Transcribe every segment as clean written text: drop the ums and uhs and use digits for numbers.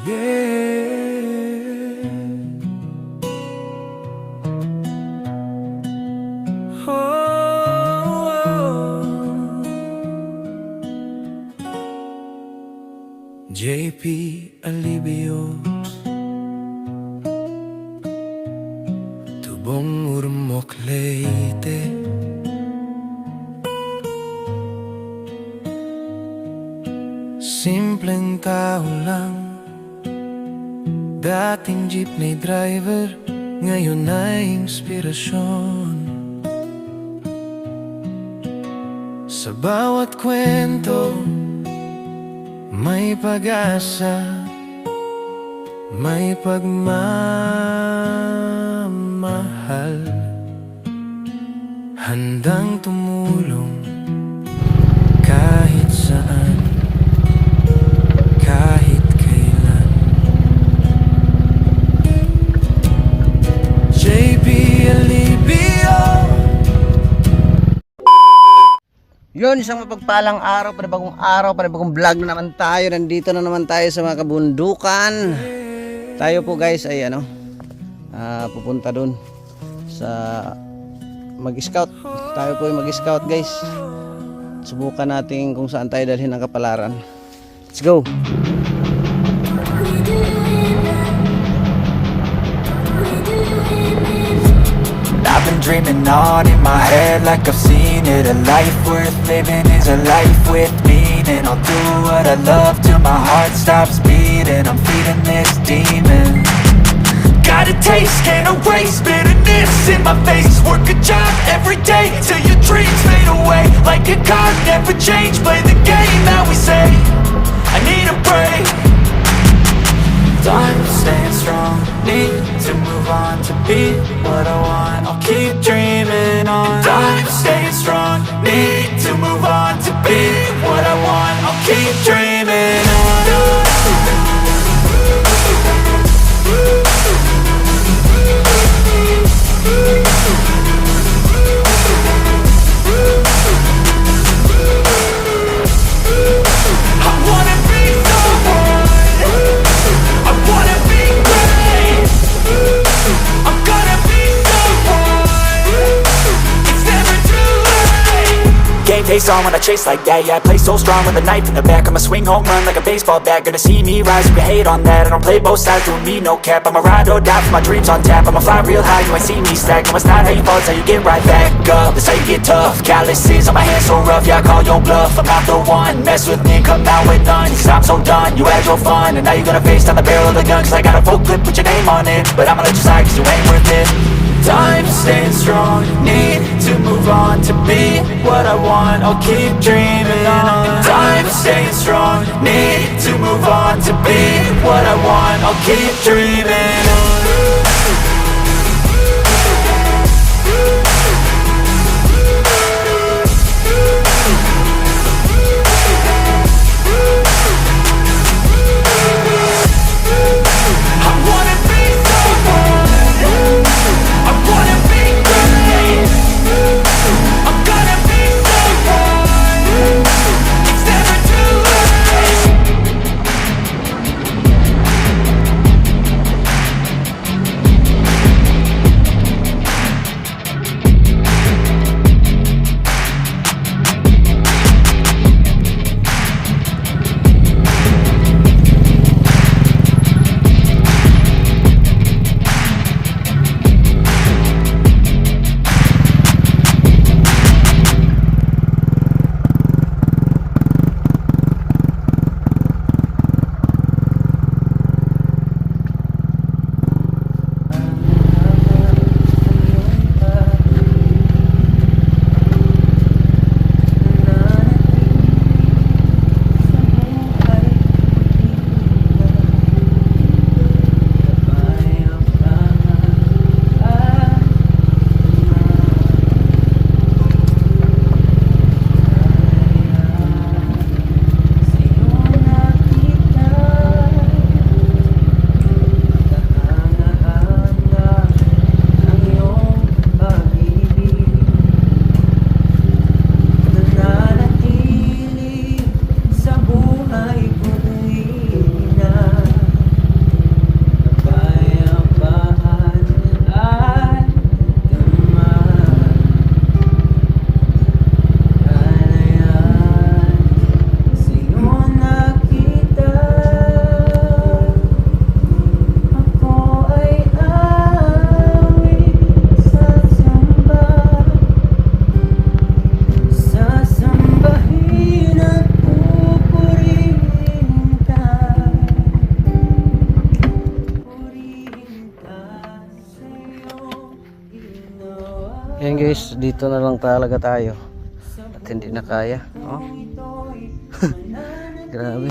Yeah. Oh. JP Alibio, Tubong Urmok Leyte. Simpleng tao lang, dating jeepney driver, ngayon ay inspirasyon. Sa bawat kwento, may pag-asa, may pagmamahal, handang tumulong kahit saan, kahit kailan. JP Alibio. Yun, isang mapagpalang araw, panibagong vlog na naman tayo. Nandito na naman tayo sa mga kabundukan. Tayo po guys ay pupunta dun sa mag-scout. Tayo po ay mag-scout guys. Subukan natin kung saan tayo dalhin ang kapalaran. Let's go! I've been dreaming on in my head like I've seen it. A life worth living is a life with meaning. I'll do what I love till my heart stops beating. I'm feeding this demon. Got a taste, can't erase bitterness in my face. Work a job every day till your dreams fade away. Like a card, never change, play the game that we say. I need a break. Time staying strong, need to move on to be what I want. I'll keep dreaming on. Time staying strong, need to move on to be what I want. I'll keep dreaming on. Face on when I chase like that, yeah, I play so strong with a knife in the back. I'ma swing home run like a baseball bat. Gonna see me rise, you can hate on that. I don't play both sides, doing me no cap. I'ma ride or die for my dreams on tap. I'ma fly real high, you ain't see me stack. No, it's not how you fall, it's how you get right back up. That's how you get tough, calluses on my hands so rough. Yeah, I call your bluff, I'm not the one. Mess with me, come out with none. Cause I'm so done, you had your fun. And now you're gonna face down the barrel of the gun. Cause I got a full clip, put your name on it. But I'ma let you slide cause you ain't worth it. Time staying strong, need to move on to be what I want. I'll keep dreaming on. Time staying strong, need to move on to be what I want. I'll keep dreaming on. guys, dito na lang talaga tayo. At hindi na kaya. Oh. Grabe.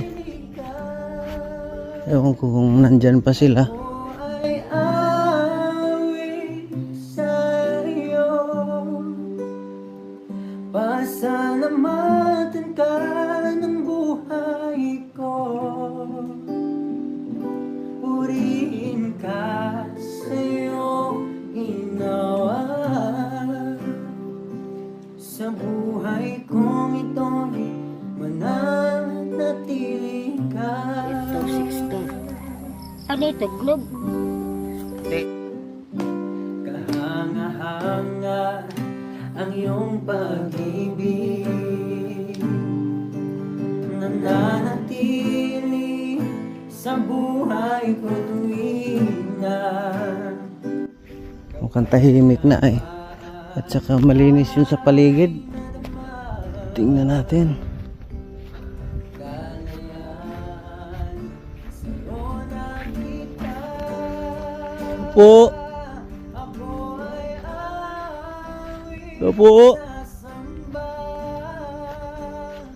Ewan ko kung nandyan pa sila. Pasalamatan ka ng buhay ko. Purihin ka sa iyong ginawa. Sa buhay kong ito'y mananatili ka. Ito, 16. Ano ito, globe? Kahanga-hanga ang iyong pag-ibig, nananatili sa buhay ko tuwing na. Mukhang tahimik na eh. At saka malinis yun sa paligid. Tingnan natin. Po. Po.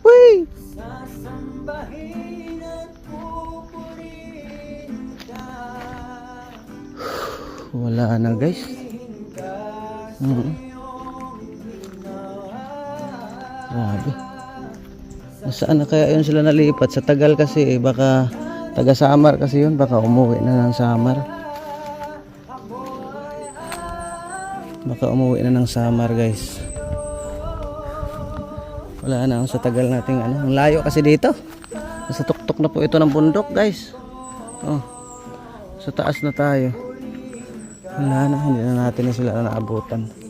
Uy. Wala na guys. Grabe. Nasaan na kaya yun sila nalipat? Sa Tagal kasi eh. Baka taga Samar kasi yun. Baka umuwi na ng Samar. Baka umuwi na ng Samar guys. Wala na sa tagal nating ano. Ang layo kasi dito. Nasa tuktok na po ito ng bundok guys. Oh. Sa taas na tayo. Wala na. Hindi na natin sila naabutan.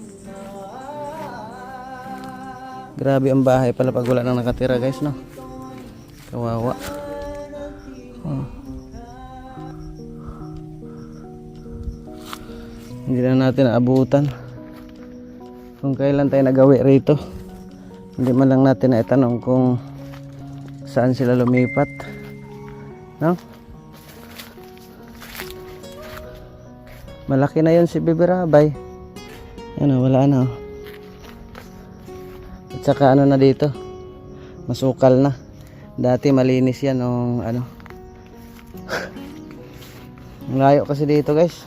Grabe ang bahay pala pag wala nang nakatira guys, no? Kawawa. Oh. Hindi na natin naabutan. Kung kailan tayo nagawi rito. Hindi man lang natin naitanong kung saan sila lumipat. No? Malaki na yun si Bibirabay. Ano, wala na. At saka ano na dito. Masukal na. Dati malinis yan nung ano. Layo kasi dito guys.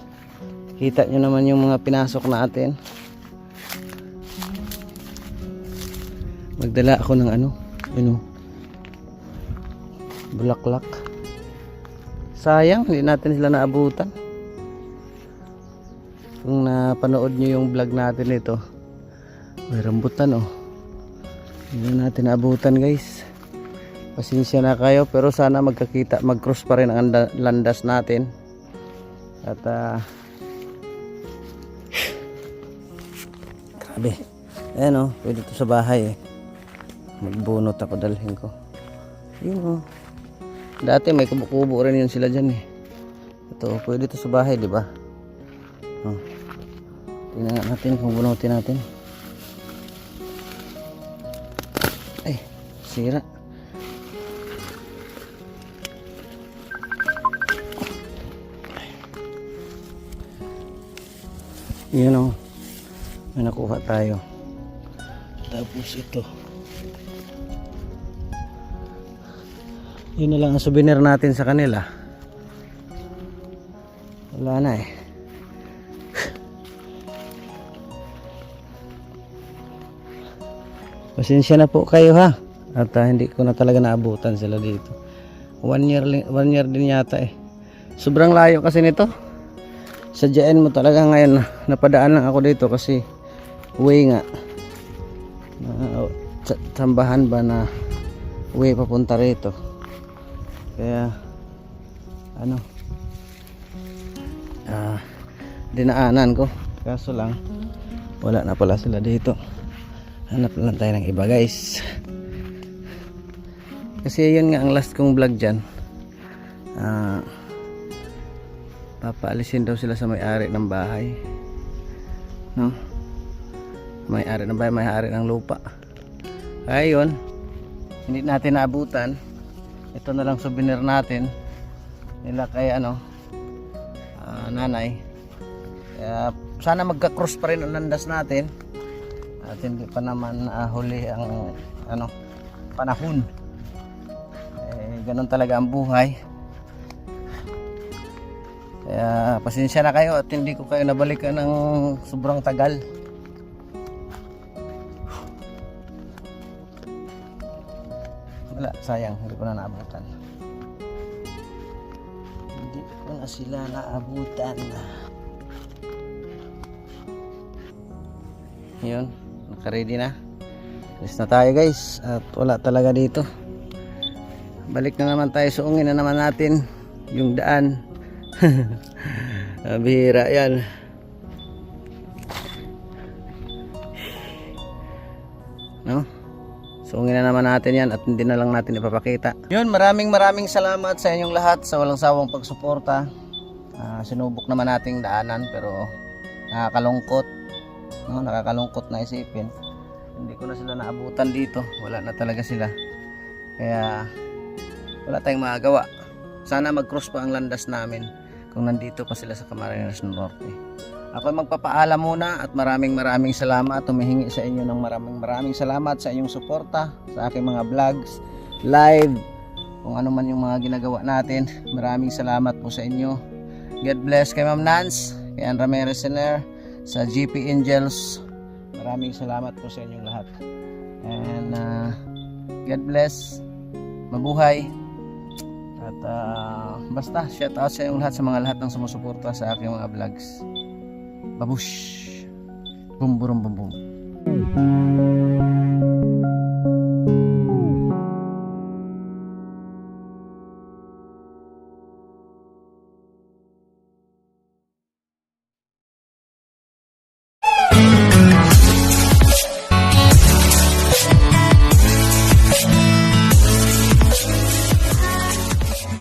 Kita nyo naman yung mga pinasok natin. Magdala ako ng ano. Bulaklak. Sayang, hindi natin sila naabutan. Kung napanood nyo yung vlog natin ito, may rambutan oh. Hindi natin naabutan guys. Pasensya na kayo, pero sana magkakita, mag-cross pa rin ang landas natin. At grabe. Ayan oh, pwede ito sa bahay eh. Magbunot ako, dalhin ko. Yun oh. Dati may kubo-kubo rin yun sila dyan eh. Ito, pwede ito sa bahay, di ba? Oh. Tingnan natin kung bunutin natin. Ay, sira. Yun oh. May nakuha tayo. Tapos ito. Yun na lang ang souvenir natin sa kanila. Wala na eh. Pasensya na po kayo ha. At hindi ko na talaga naabutan sila dito. 1 year din yata eh. Sobrang layo kasi nito. Sadyain mo talaga ngayon. Napadaan lang ako dito kasi way nga. Sambahan ba na way papunta rito. Kaya ano dinaanan ko, kaso lang wala na pala sila dito. Hanap lang tayo ng iba guys, kasi yun nga ang last kong vlog dyan. Papaalisin daw sila sa may-ari ng bahay, no? May-ari ng bahay, may-ari ng lupa. Ayun, hindi natin naabutan. Ito na lang souvenir natin nila kay ano, nanay. Kaya sana magka-cross pa rin ang landas natin. at hindi pa naman huli ang panahon. Ganun talaga ang buhay. Kaya pasensya na kayo at hindi ko kayo nabalikan ng sobrang tagal. Wala, sayang, hindi ko na naabutan. Hindi ko na sila naabutan. Yun, naka-ready na. Alis na tayo guys at wala talaga dito. Balik na naman tayo, suungin na naman natin yung daan. Bihira yan. No? Suungin na naman natin yan at hindi na lang natin ipapakita. Yun, maraming salamat sa inyong lahat sa walang sawang pagsuporta. Sinubok naman nating daanan pero nakakalungkot. No? Nakakalungkot na isipin. Hindi ko na sila naabutan dito. Wala na talaga sila. Kaya wala tayong magagawa. Sana mag-cross pa ang landas namin kung nandito pa sila sa Camarines Norte. Ako magpapaalam muna at maraming salamat. Humihingi sa inyo ng maraming salamat sa inyong suporta sa aking mga vlogs, live, kung ano man yung mga ginagawa natin. Maraming salamat po sa inyo. God bless kay Ma'am Nance, kay Ann Ramirez Sener, sa GP Angels. Maraming salamat po sa inyong lahat. And God bless. Mabuhay. At basta shout out sa inyong lahat, sa mga lahat ng sumusuporta sa aking mga vlogs. Babush. Bum burum bum bum.